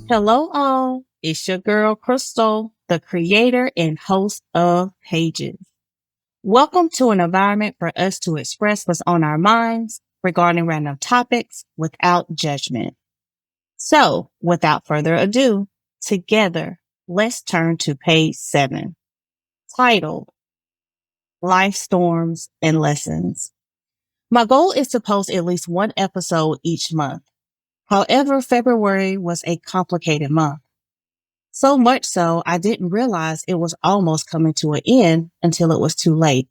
Hello, all. It's your girl, Crystal, the creator and host of Pages. Welcome to an environment for us to express what's on our minds regarding random topics without judgment. So, without further ado, together, let's turn to page 7, titled Life Storms and Lessons. My goal is to post at least one episode each month. However, February was a complicated month. So much so, I didn't realize it was almost coming to an end until it was too late.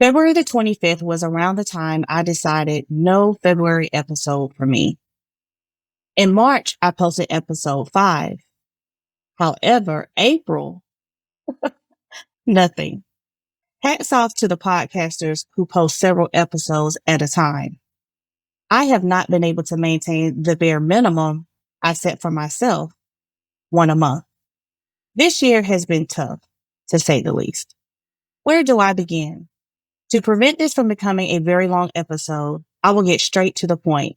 February the 25th was around the time I decided no February episode for me. In March, I posted episode 5. However, April, nothing. Hats off to the podcasters who post several episodes at a time. I have not been able to maintain the bare minimum I set for myself, one a month. This year has been tough, to say the least. Where do I begin? To prevent this from becoming a very long episode, I will get straight to the point.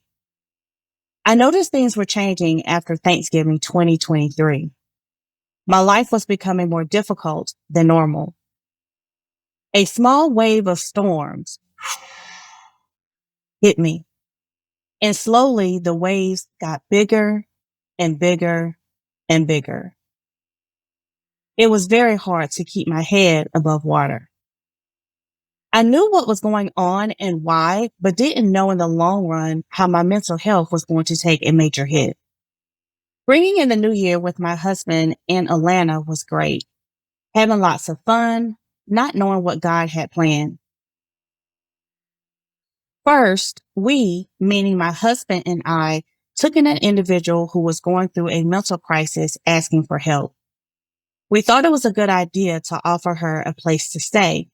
I noticed things were changing after Thanksgiving 2023. My life was becoming more difficult than normal. A small wave of storms hit me, and slowly the waves got bigger and bigger and bigger. It was very hard to keep my head above water. I knew what was going on and why, but didn't know in the long run how my mental health was going to take a major hit. Bringing in the new year with my husband in Atlanta was great. Having lots of fun, not knowing what God had planned. First, we, meaning my husband and I, took in an individual who was going through a mental crisis asking for help. We thought it was a good idea to offer her a place to stay,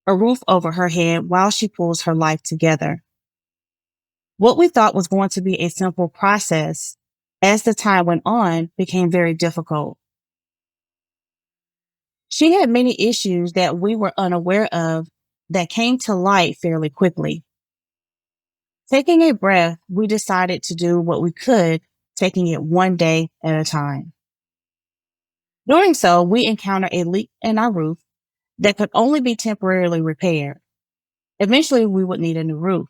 a roof over her head while she pulls her life together. What we thought was going to be a simple process, as the time went on, became very difficult. She had many issues that we were unaware of that came to light fairly quickly. Taking a breath, we decided to do what we could, taking it one day at a time. Doing so, we encountered a leak in our roof that could only be temporarily repaired. Eventually, we would need a new roof.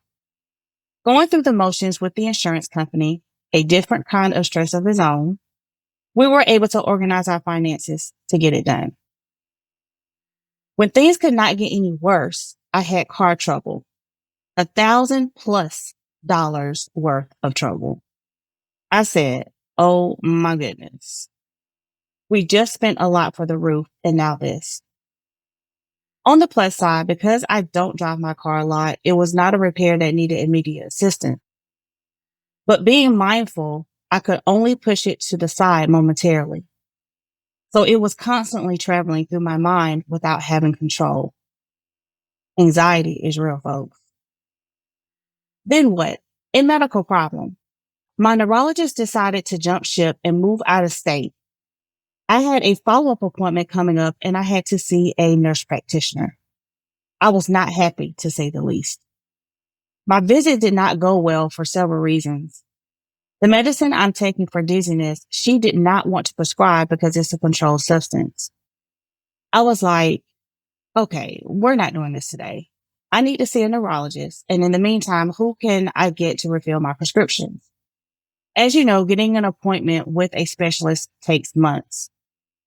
Going through the motions with the insurance company, a different kind of stress of its own, we were able to organize our finances to get it done. When things could not get any worse, I had car trouble, $1,000+ worth of trouble. I said, oh my goodness. We just spent a lot for the roof and now this. On the plus side, because I don't drive my car a lot, it was not a repair that needed immediate assistance. But being mindful, I could only push it to the side momentarily. So it was constantly traveling through my mind without having control. Anxiety is real, folks. Then what? A medical problem. My neurologist decided to jump ship and move out of state. I had a follow-up appointment coming up and I had to see a nurse practitioner. I was not happy, to say the least. My visit did not go well for several reasons. The medicine I'm taking for dizziness, she did not want to prescribe because it's a controlled substance. I was like, okay, we're not doing this today. I need to see a neurologist. And in the meantime, who can I get to refill my prescriptions? As you know, getting an appointment with a specialist takes months.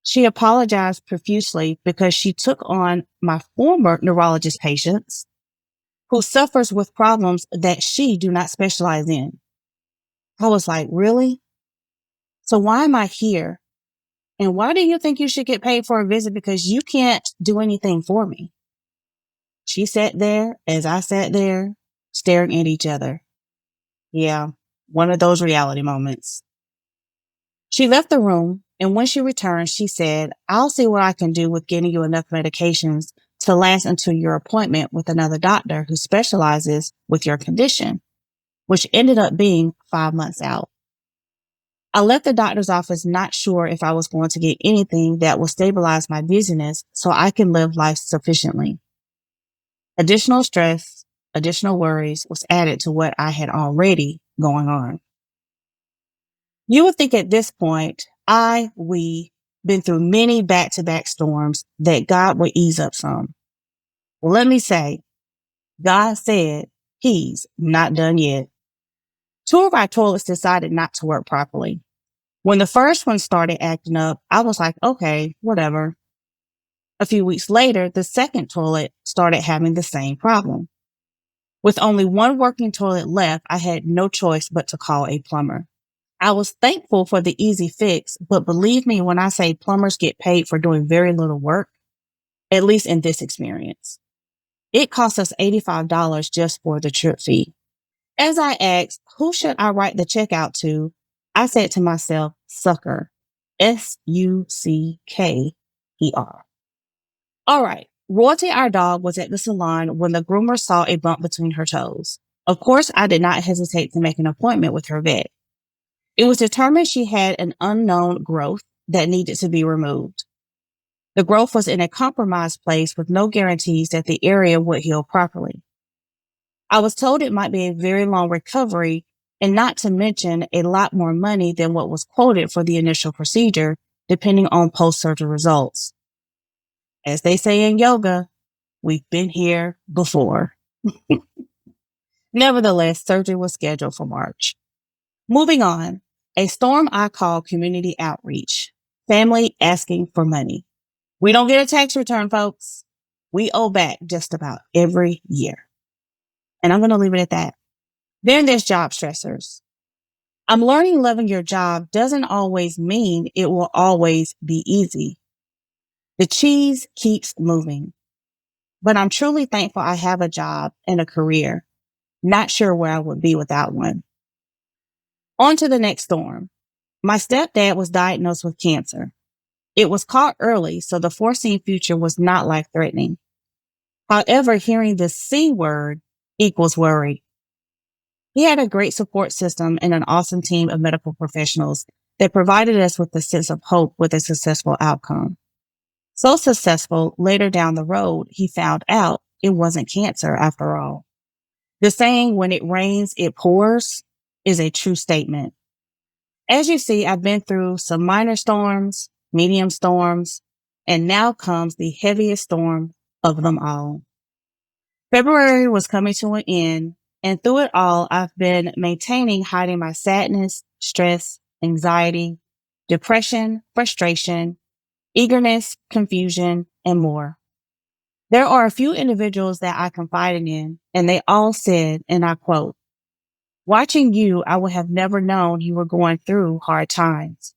She apologized profusely because she took on my former neurologist patients who suffers with problems that she do not specialize in. I was like, really? So why am I here? And why do you think you should get paid for a visit because you can't do anything for me? She sat there as I sat there, staring at each other. Yeah, one of those reality moments. She left the room, and when she returned, she said, I'll see what I can do with getting you enough medications to last until your appointment with another doctor who specializes with your condition, which ended up being 5 months out. I left the doctor's office not sure if I was going to get anything that will stabilize my dizziness so I can live life sufficiently. Additional stress, additional worries was added to what I had already going on. You would think at this point, we been through many back-to-back storms that God would ease up some. Well, let me say, God said he's not done yet. Two of our toilets decided not to work properly. When the first one started acting up, I was like, okay, whatever. A few weeks later, the second toilet started having the same problem. With only one working toilet left, I had no choice but to call a plumber. I was thankful for the easy fix, but believe me when I say plumbers get paid for doing very little work, at least in this experience. It cost us $85 just for the trip fee. As I asked, who should I write the check out to? I said to myself, Sucker. Sucker. All right. Royalty, our dog, was at the salon when the groomer saw a bump between her toes. Of course, I did not hesitate to make an appointment with her vet. It was determined she had an unknown growth that needed to be removed. The growth was in a compromised place with no guarantees that the area would heal properly. I was told it might be a very long recovery and not to mention a lot more money than what was quoted for the initial procedure, depending on post-surgery results. As they say in yoga, we've been here before. Nevertheless, surgery was scheduled for March. Moving on, a storm I call community outreach. Family asking for money. We don't get a tax return, folks. We owe back just about every year. And I'm going to leave it at that. Then there's job stressors. I'm learning loving your job doesn't always mean it will always be easy. The cheese keeps moving. But I'm truly thankful I have a job and a career. Not sure where I would be without one. On to the next storm. My stepdad was diagnosed with cancer. It was caught early, so the foreseen future was not life-threatening. However, hearing the C word equals worry. He had a great support system and an awesome team of medical professionals that provided us with a sense of hope with a successful outcome. So successful, later down the road, he found out it wasn't cancer after all. The saying, when it rains, it pours, is a true statement. As you see, I've been through some minor storms, medium storms, and now comes the heaviest storm of them all. February was coming to an end, and through it all, I've been hiding my sadness, stress, anxiety, depression, frustration, eagerness, confusion, and more. There are a few individuals that I confided in, and they all said, and I quote, "Watching you, I would have never known you were going through hard times.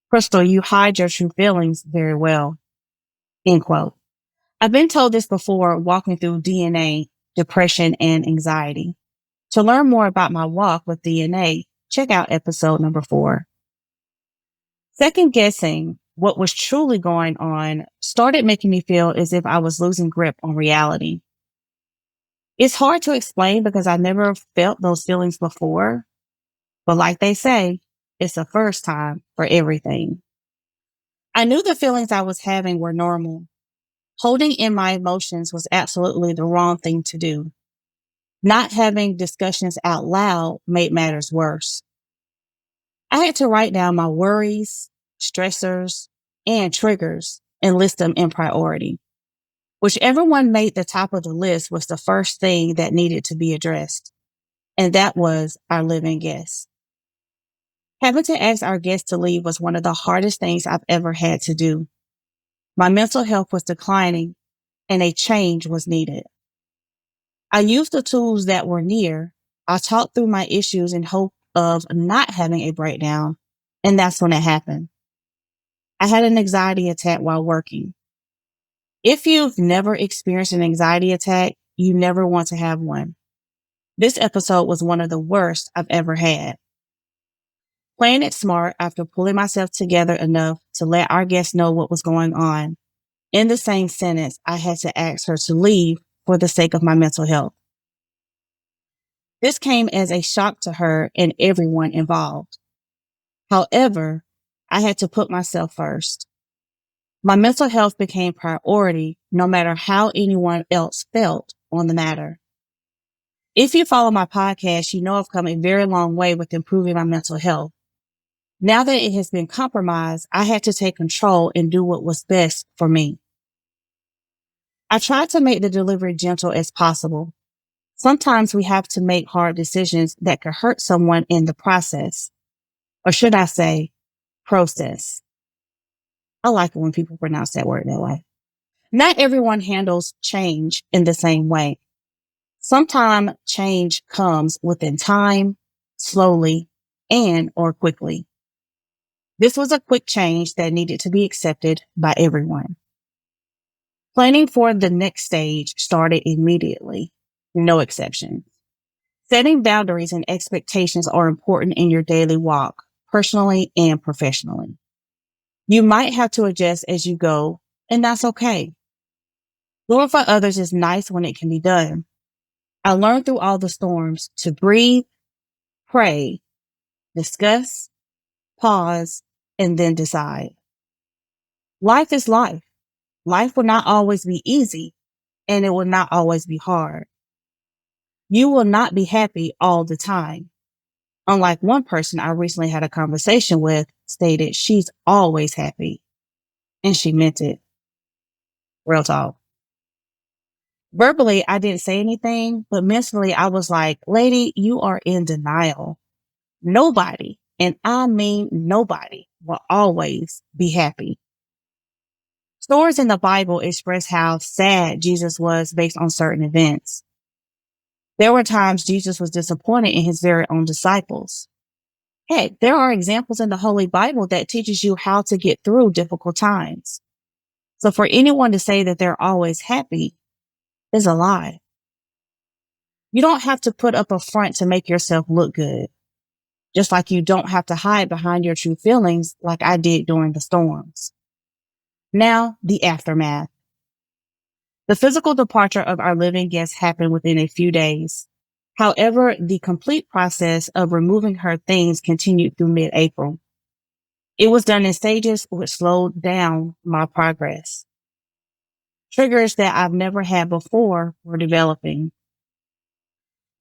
Crystal, you hide your true feelings very well." End quote. I've been told this before walking through DNA, depression, and anxiety. To learn more about my walk with DNA, check out episode number 4. Second guessing what was truly going on started making me feel as if I was losing grip on reality. It's hard to explain because I never felt those feelings before, but like they say, it's the first time for everything. I knew the feelings I was having were normal. Holding in my emotions was absolutely the wrong thing to do. Not having discussions out loud made matters worse. I had to write down my worries, stressors, and triggers and list them in priority. Whichever one made the top of the list was the first thing that needed to be addressed, and that was our living guest. Having to ask our guest to leave was one of the hardest things I've ever had to do. My mental health was declining, and a change was needed. I used the tools that were near. I talked through my issues in hope of not having a breakdown, and that's when it happened. I had an anxiety attack while working. If you've never experienced an anxiety attack, you never want to have one. This episode was one of the worst I've ever had. Playing it smart after pulling myself together enough to let our guest know what was going on. In the same sentence, I had to ask her to leave for the sake of my mental health. This came as a shock to her and everyone involved. However, I had to put myself first. My mental health became priority no matter how anyone else felt on the matter. If you follow my podcast, you know I've come a very long way with improving my mental health. Now that it has been compromised, I had to take control and do what was best for me. I tried to make the delivery gentle as possible. Sometimes we have to make hard decisions that could hurt someone in the process. Or should I say, process. I like it when people pronounce that word that way. Not everyone handles change in the same way. Sometimes change comes within time, slowly, and or quickly. This was a quick change that needed to be accepted by everyone. Planning for the next stage started immediately, no exceptions. Setting boundaries and expectations are important in your daily walk, personally and professionally. You might have to adjust as you go, and that's okay. Doing for others is nice when it can be done. I learned through all the storms to breathe, pray, discuss, pause, and then decide. Life is life. Life will not always be easy, and it will not always be hard. You will not be happy all the time. Unlike one person I recently had a conversation with stated she's always happy. And she meant it. Real talk. Verbally, I didn't say anything, but mentally I was like, lady, you are in denial. Nobody, and I mean nobody, will always be happy. Stories in the Bible express how sad Jesus was based on certain events. There were times Jesus was disappointed in his very own disciples. Heck, there are examples in the Holy Bible that teaches you how to get through difficult times. So for anyone to say that they're always happy is a lie. You don't have to put up a front to make yourself look good. Just like you don't have to hide behind your true feelings like I did during the storms. Now, the aftermath. The physical departure of our living guest happened within a few days. However, the complete process of removing her things continued through mid-April. It was done in stages which slowed down my progress. Triggers that I've never had before were developing.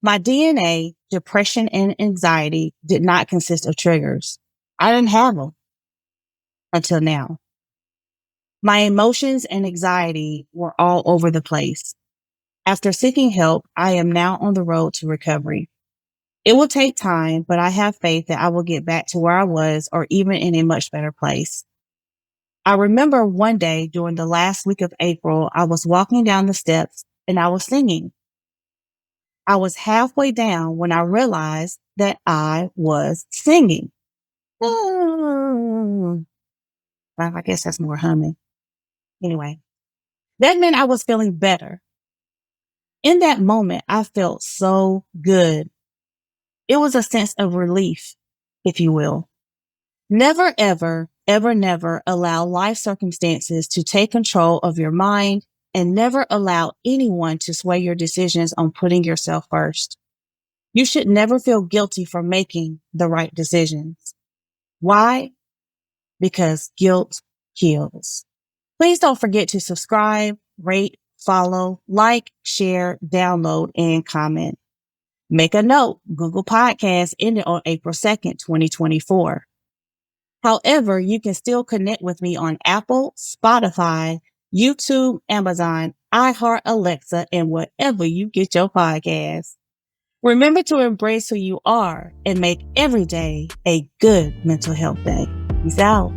My DNA, depression, and anxiety did not consist of triggers. I didn't have them until now. My emotions and anxiety were all over the place. After seeking help, I am now on the road to recovery. It will take time, but I have faith that I will get back to where I was or even in a much better place. I remember one day during the last week of April, I was walking down the steps and I was singing. I was halfway down when I realized that I was singing. Well, I guess that's more humming. Anyway, that meant I was feeling better. In that moment, I felt so good. It was a sense of relief, if you will. Never, ever, ever, never allow life circumstances to take control of your mind, and never allow anyone to sway your decisions on putting yourself first. You should never feel guilty for making the right decisions. Why? Because guilt kills. Please don't forget to subscribe, rate, follow, like, share, download, and comment. Make a note, Google Podcasts ended on April 2nd, 2024. However, you can still connect with me on Apple, Spotify, YouTube, Amazon, iHeart, Alexa, and wherever you get your podcasts. Remember to embrace who you are and make every day a good mental health day. Peace out.